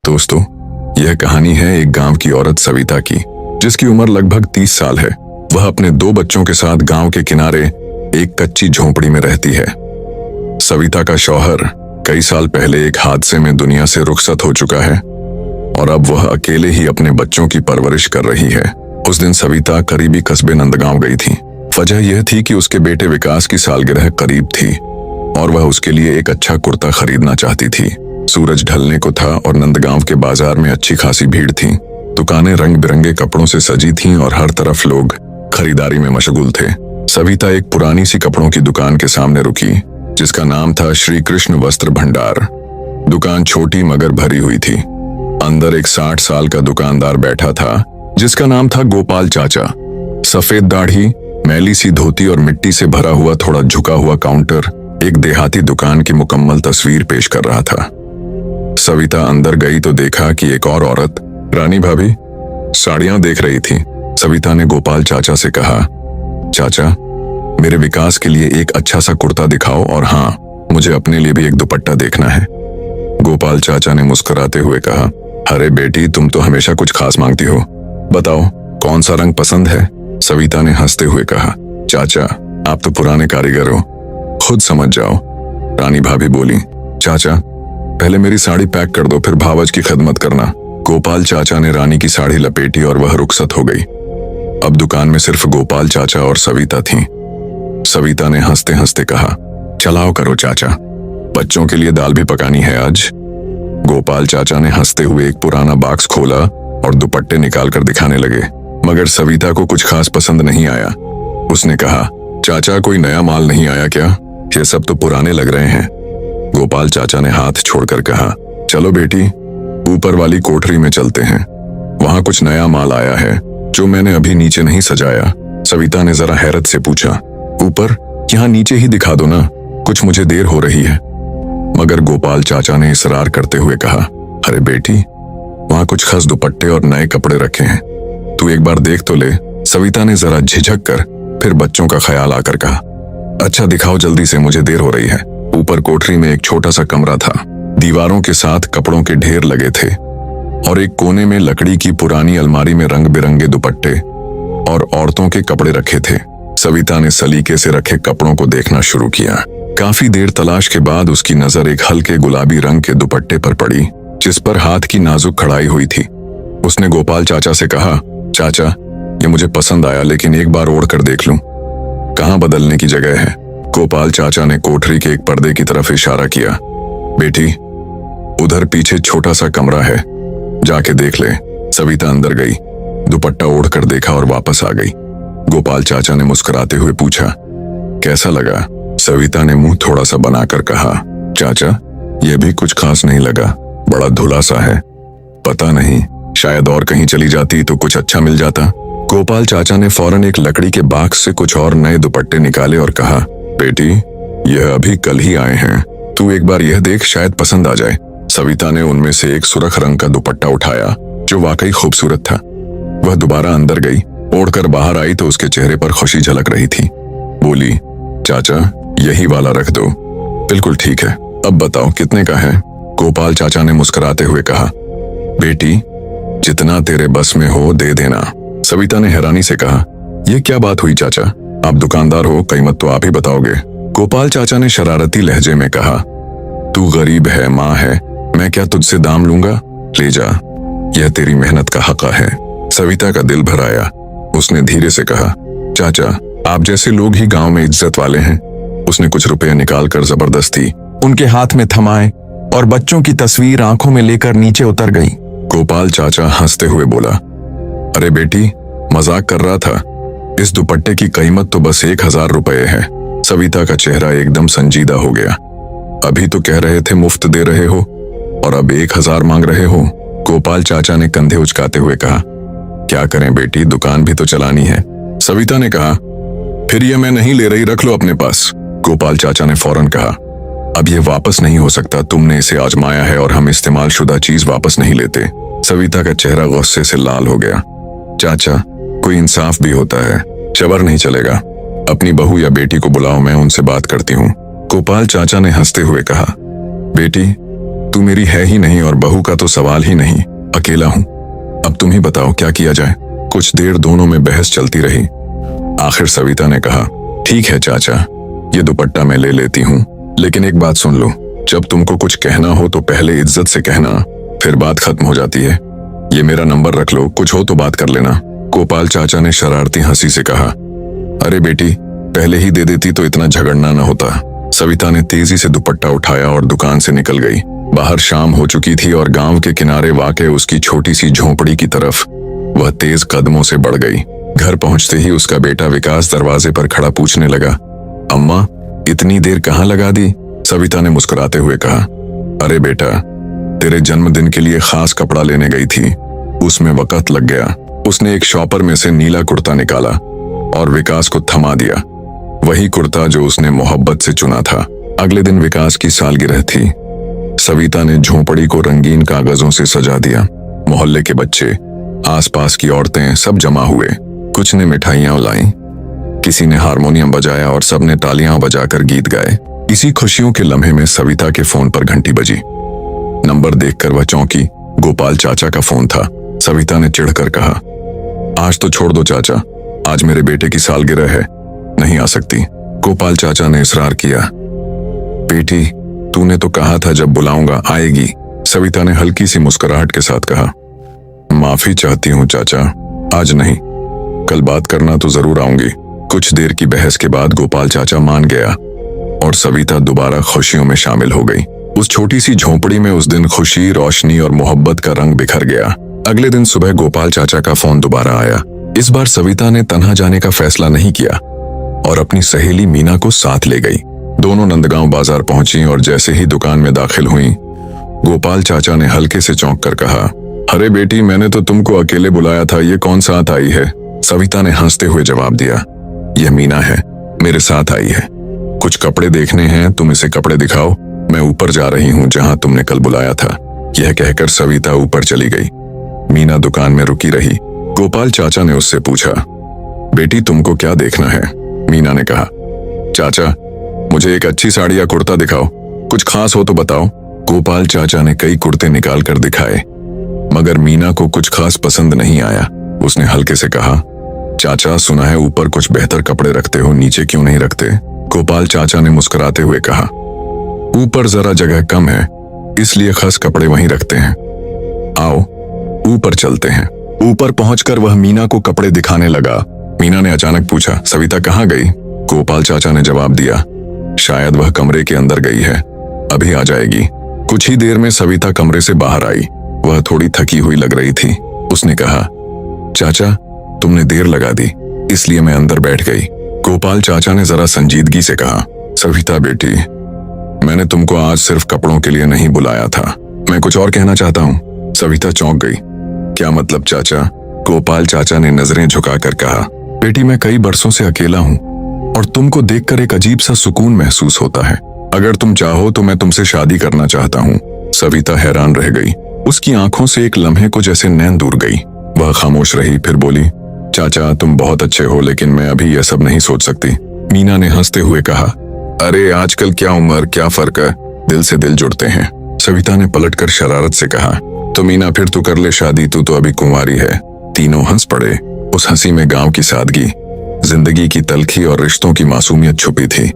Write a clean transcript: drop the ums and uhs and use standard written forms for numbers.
दोस्तों, यह कहानी है एक गांव की औरत सविता की, जिसकी उम्र लगभग 30 साल है। वह अपने 2 बच्चों के साथ गांव के किनारे एक कच्ची झोंपड़ी में रहती है। सविता का शौहर कई साल पहले एक हादसे में दुनिया से रुखसत हो चुका है और अब वह अकेले ही अपने बच्चों की परवरिश कर रही है। उस दिन सविता करीबी कस्बे नंदगांव गई थी। वजह यह थी कि उसके बेटे विकास की सालगिरह करीब थी और वह उसके लिए एक अच्छा कुर्ता खरीदना चाहती थी। सूरज ढलने को था और नंदगांव के बाजार में अच्छी खासी भीड़ थी। दुकानें रंग बिरंगे कपड़ों से सजी थीं और हर तरफ लोग खरीदारी में मशगूल थे। सविता एक पुरानी सी कपड़ों की दुकान के सामने रुकी, जिसका नाम था श्री कृष्ण वस्त्र भंडार। दुकान छोटी मगर भरी हुई थी। अंदर एक 60 साल का दुकानदार बैठा था, जिसका नाम था गोपाल चाचा। सफेद दाढ़ी, मैली सी धोती और मिट्टी से भरा हुआ थोड़ा झुका हुआ काउंटर एक देहाती दुकान की मुकम्मल तस्वीर पेश कर रहा था। सविता अंदर गई तो देखा कि एक और औरत, रानी भाभी, साड़ियां देख रही थी। सविता ने गोपाल चाचा से कहा, चाचा, मेरे विकास के लिए एक अच्छा सा कुर्ता दिखाओ और हाँ, मुझे अपने लिए भी एक दुपट्टा देखना है। गोपाल चाचा ने मुस्कुराते हुए कहा, अरे बेटी, तुम तो हमेशा कुछ खास मांगती हो, बताओ कौन सा रंग पसंद है। सविता ने हंसते हुए कहा, चाचा, आप तो पुराने कारीगर हो, खुद समझ जाओ। रानी भाभी बोली, चाचा, पहले मेरी साड़ी पैक कर दो, फिर भावज की खिदमत करना। गोपाल चाचा ने रानी की साड़ी लपेटी और वह रुखसत हो गई। अब दुकान में सिर्फ गोपाल चाचा और सविता थीं। सविता ने हंसते हंसते कहा, चलाओ करो चाचा, बच्चों के लिए दाल भी पकानी है आज। गोपाल चाचा ने हंसते हुए एक पुराना बॉक्स खोला और दुपट्टे निकालकर दिखाने लगे, मगर सविता को कुछ खास पसंद नहीं आया। उसने कहा, चाचा, कोई नया माल नहीं आया क्या? ये सब तो पुराने लग रहे हैं। गोपाल चाचा ने हाथ छोड़कर कहा, चलो बेटी, ऊपर वाली कोठरी में चलते हैं, वहां कुछ नया माल आया है जो मैंने अभी नीचे नहीं सजाया। सविता ने जरा हैरत से पूछा, ऊपर? यहाँ नीचे ही दिखा दो ना, कुछ मुझे देर हो रही है। मगर गोपाल चाचा ने इसरार करते हुए कहा, अरे बेटी, वहां कुछ खास दुपट्टे और नए कपड़े रखे हैं, तू एक बार देख तो ले। सविता ने जरा झिझक कर फिर बच्चों का ख्याल आकर कहा, अच्छा दिखाओ जल्दी से, मुझे देर हो रही है। ऊपर कोठरी में एक छोटा सा कमरा था। दीवारों के साथ कपड़ों के ढेर लगे थे और एक कोने में लकड़ी की पुरानी अलमारी में रंग बिरंगे दुपट्टे और औरतों के कपड़े रखे थे। सविता ने सलीके से रखे कपड़ों को देखना शुरू किया। काफी देर तलाश के बाद उसकी नजर एक हल्के गुलाबी रंग के दुपट्टे पर पड़ी, जिस पर हाथ की नाजुक कढ़ाई हुई थी। उसने गोपाल चाचा से कहा, चाचा, ये मुझे पसंद आया, लेकिन एक बार ओढ़ कर देख लूं, कहाँ बदलने की जगह है। गोपाल चाचा ने कोठरी के एक पर्दे की तरफ इशारा किया, बेटी, उधर पीछे छोटा सा कमरा है, जाके देख ले। सविता अंदर गई, दुपट्टा ओढ़कर देखा और वापस आ गई। गोपाल चाचा ने मुस्कुराते हुए पूछा, कैसा लगा? सविता ने मुंह थोड़ा सा बनाकर कहा, चाचा, यह भी कुछ खास नहीं लगा, बड़ा धुला सा है, पता नहीं, शायद और कहीं चली जाती तो कुछ अच्छा मिल जाता। गोपाल चाचा ने फौरन एक लकड़ी के बॉक्स से कुछ और नए दुपट्टे निकाले और कहा, बेटी, यह अभी कल ही आए हैं, तू एक बार यह देख, शायद पसंद आ जाए। सविता ने उनमें से एक सुर्ख रंग का दुपट्टा उठाया, जो वाकई खूबसूरत था। वह दोबारा अंदर गई, ओढ़कर बाहर आई तो उसके चेहरे पर खुशी झलक रही थी। बोली, चाचा, यही वाला रख दो। बिल्कुल ठीक है, अब बताओ कितने का है? गोपाल चाचा ने मुस्कुराते हुए कहा, बेटी, जितना तेरे बस में हो दे देना। सविता ने हैरानी से कहा, यह क्या बात हुई चाचा, आप दुकानदार हो, कीमत तो आप ही बताओगे। गोपाल चाचा ने शरारती लहजे में कहा, तू गरीब है, माँ है, मैं क्या तुझसे दाम लूंगा? ले जा, यह तेरी मेहनत का हक है। सविता का दिल भर आया। उसने धीरे से कहा, चाचा, आप जैसे लोग ही गांव में इज्जत वाले हैं। उसने कुछ रुपए निकालकर जबरदस्ती उनके हाथ में थमाए और बच्चों की तस्वीर आंखों में लेकर नीचे उतर गई। गोपाल चाचा हंसते हुए बोला, अरे बेटी, मजाक कर रहा था, इस दुपट्टे की कीमत तो बस 1000 रुपए है। सविता का चेहरा एकदम संजीदा हो गया। अभी तो कह रहे थे मुफ्त दे रहे हो और अब 1000 मांग रहे हो। गोपाल चाचा ने कंधे उचकाते हुए कहा, क्या करें बेटी, दुकान भी तो चलानी है। सविता ने कहा, फिर ये मैं नहीं ले रही, रख लो अपने पास। गोपाल चाचा ने फौरन कहा, अब ये वापस नहीं हो सकता, तुमने इसे आजमाया है और हम इस्तेमाल शुदा चीज वापस नहीं लेते। सविता का चेहरा गुस्से से लाल हो गया। चाचा, कोई इंसाफ भी होता है, जबर नहीं चलेगा, अपनी बहू या बेटी को बुलाओ, मैं उनसे बात करती हूँ। गोपाल चाचा ने हंसते हुए कहा, बेटी, तू मेरी है ही नहीं और बहू का तो सवाल ही नहीं, अकेला हूं। अब तुम ही बताओ क्या किया जाए। कुछ देर दोनों में बहस चलती रही। आखिर सविता ने कहा, ठीक है चाचा, ये दुपट्टा मैं ले लेती हूँ, लेकिन एक बात सुन लो, जब तुमको कुछ कहना हो तो पहले इज्जत से कहना, फिर बात खत्म हो जाती है। ये मेरा नंबर रख लो, कुछ हो तो बात कर लेना। गोपाल चाचा ने शरारती हंसी से कहा, अरे बेटी, पहले ही दे देती तो इतना झगड़ना न होता। सविता ने तेजी से दुपट्टा उठाया और दुकान से निकल गई। बाहर शाम हो चुकी थी और गांव के किनारे वाक़ उसकी छोटी सी झोंपड़ी की तरफ वह तेज कदमों से बढ़ गई। घर पहुंचते ही उसका बेटा विकास दरवाजे पर खड़ा पूछने लगा, अम्मा, इतनी देर कहाँ लगा दी? सविता ने मुस्कुराते हुए कहा, अरे बेटा, तेरे जन्मदिन के लिए खास कपड़ा लेने गई थी, उसमें वक्त लग गया। उसने एक शॉपर में से नीला कुर्ता निकाला और विकास को थमा दिया, वही कुर्ता जो उसने मोहब्बत से चुना था। अगले दिन विकास की सालगिरह थी। सविता ने झोंपड़ी को रंगीन कागजों से सजा दिया। मोहल्ले के बच्चे, आसपास की औरतें सब जमा हुए। कुछ ने मिठाइयां लाई, किसी ने हारमोनियम बजाया और सबने तालियां बजाकर गीत गाए। इसी खुशियों के लम्हे में सविता के फोन पर घंटी बजी। नंबर देखकर वह चौंकी। गोपाल चाचा का फोन था। सविता ने चिढ़कर कहा, आज तो छोड़ दो चाचा, आज मेरे बेटे की सालगिरह है, नहीं आ सकती। गोपाल चाचा ने इसरार किया, बेटी, तूने तो कहा था जब बुलाऊंगा आएगी। सविता ने हल्की सी मुस्कुराहट के साथ कहा, माफी चाहती हूँ चाचा, आज नहीं, कल बात करना तो जरूर आऊंगी। कुछ देर की बहस के बाद गोपाल चाचा मान गया और सविता दोबारा खुशियों में शामिल हो गई। उस छोटी सी झोंपड़ी में उस दिन खुशी, रोशनी और मोहब्बत का रंग बिखर गया। अगले दिन सुबह गोपाल चाचा का फोन दोबारा आया। इस बार सविता ने तन्हा जाने का फैसला नहीं किया और अपनी सहेली मीना को साथ ले गई। दोनों नंदगांव बाजार पहुंची और जैसे ही दुकान में दाखिल हुई, गोपाल चाचा ने हल्के से चौंक कर कहा, अरे बेटी, मैंने तो तुमको अकेले बुलाया था, ये कौन साथ आई है? सविता ने हंसते हुए जवाब दिया, यह मीना है, मेरे साथ आई है। कुछ कपड़े देखने हैं, तुम इसे कपड़े दिखाओ, मैं ऊपर जा रही हूँ जहां तुमने कल बुलाया था। यह कहकर सविता ऊपर चली गई। मीना दुकान में रुकी रही। गोपाल चाचा ने उससे पूछा, बेटी, तुमको क्या देखना है? मीना ने कहा, चाचा, मुझे एक अच्छी साड़ी या कुर्ता दिखाओ, कुछ खास हो तो बताओ। गोपाल चाचा ने कई कुर्ते निकाल कर दिखाए, मगर मीना को कुछ खास पसंद नहीं आया। उसने हल्के से कहा, चाचा, सुना है ऊपर कुछ बेहतर कपड़े रखते हो, नीचे क्यों नहीं रखते? गोपाल चाचा ने मुस्कुराते हुए कहा, ऊपर जरा जगह कम है, इसलिए खास कपड़े वहीं रखते हैं। आओ ऊपर चलते हैं। ऊपर पहुंचकर वह मीना को कपड़े दिखाने लगा। मीना ने अचानक पूछा, सविता कहाँ गई? गोपाल चाचा ने जवाब दिया, शायद वह कमरे के अंदर गई है, अभी आ जाएगी। कुछ ही देर में सविता कमरे से बाहर आई। वह थोड़ी थकी हुई लग रही थी। उसने कहा, चाचा, तुमने देर लगा दी, इसलिए मैं अंदर बैठ गई। गोपाल चाचा ने जरा संजीदगी से कहा, सविता बेटी, मैंने तुमको आज सिर्फ कपड़ों के लिए नहीं बुलाया था, मैं कुछ और कहना चाहता हूँ। सविता चौंक गई। क्या मतलब चाचा? गोपाल चाचा ने नजरें झुकाकर कहा, बेटी, मैं कई बरसों से अकेला हूँ और तुमको देखकर एक अजीब सा सुकून महसूस होता है। अगर तुम चाहो तो मैं तुमसे शादी करना चाहता हूँ। सविता हैरान रह गई। उसकी आंखों से एक लम्हे को जैसे नैन दूर गई। वह खामोश रही, फिर बोली, चाचा, तुम बहुत अच्छे हो, लेकिन मैं अभी यह सब नहीं सोच सकती। मीना ने हंसते हुए कहा, अरे आजकल क्या उम्र, क्या फर्क है, दिल से दिल जुड़ते हैं। सविता ने पलटकर शरारत से कहा, तो मीना, फिर तू कर ले शादी, तू तो अभी कुंवारी है। तीनों हंस पड़े। उस हंसी में गांव की सादगी, जिंदगी की तलखी और रिश्तों की मासूमियत छुपी थी।